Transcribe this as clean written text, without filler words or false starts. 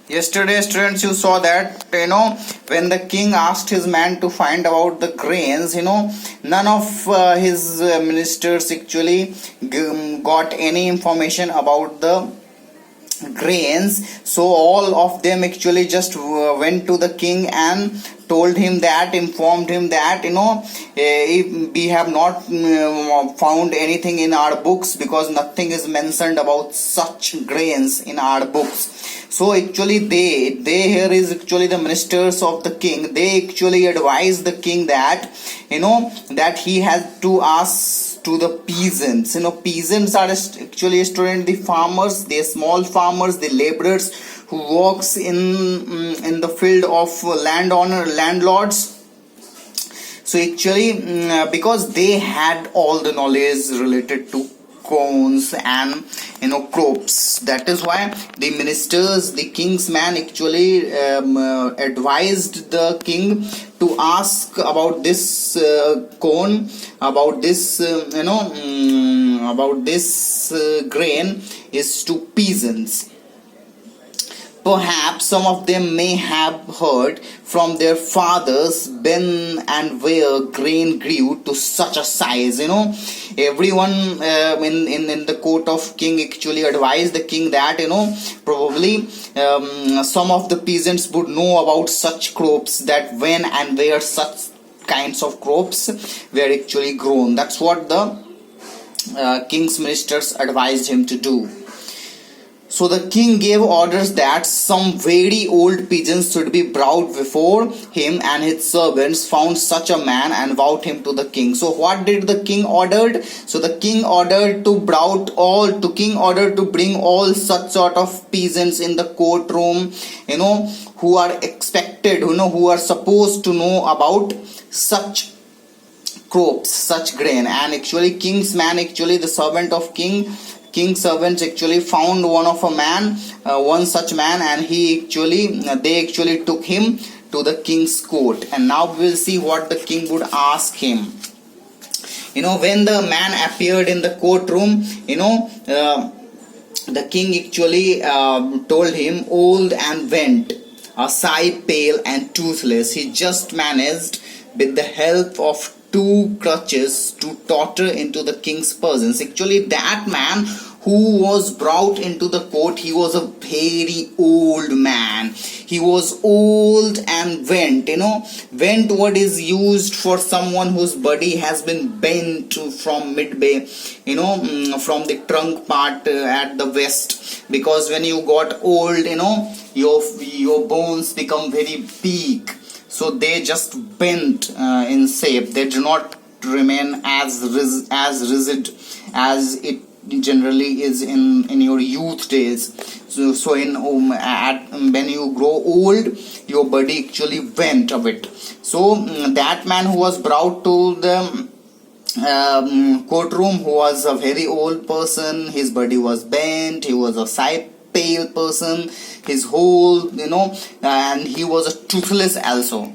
Yesterday, students, you saw that when the king asked his man to find about the grains, none of his ministers actually got any information about the grains. So all of them actually just went to the king and told him that, informed him that if we have not found anything in our books, because nothing is mentioned about such grains in our books. So actually they here is actually the ministers of the king. They actually advise the king that that he has to ask to the peasants. Peasants are actually the farmers, the small farmers, the laborers who works in the field of landlords. So actually because they had all the knowledge related to corns and crops, that is why the ministers, the king's man actually advised the king to ask about this corn, about this about this grain is to peasants. Perhaps some of them may have heard from their fathers when and where grain grew to such a size. Everyone in the court of king actually advised the king that probably some of the peasants would know about such crops, that when and where such kinds of crops were actually grown. That's what the king's ministers advised him to do. So the king gave orders that some very old pigeons should be brought before him, and his servants found such a man and brought him to the king. So what did the king ordered? So the king ordered to bring all such sort of peasants in the courtroom, who are expected, who are supposed to know about such crops, such grain. And actually king's man, actually the servant of king's servants actually found one such man, and they actually took him to the king's court. And now we will see what the king would ask him. When the man appeared in the courtroom, the king actually told him, old and bent, a sight pale and toothless, he just managed with the help of 2 crutches to totter into the king's presence. Actually that man who was brought into the court, he was a very old man. He was old and bent. Bent word is used for someone whose body has been bent from midway, from the trunk part at the west. Because when you got old, your bones become very big. So they just bent in shape. They do not remain as rigid as it generally is in your youth days. So when you grow old, your body actually bent a bit. So that man who was brought to the courtroom, who was a very old person, his body was bent, he was a sight pale person, his whole and he was a toothless also.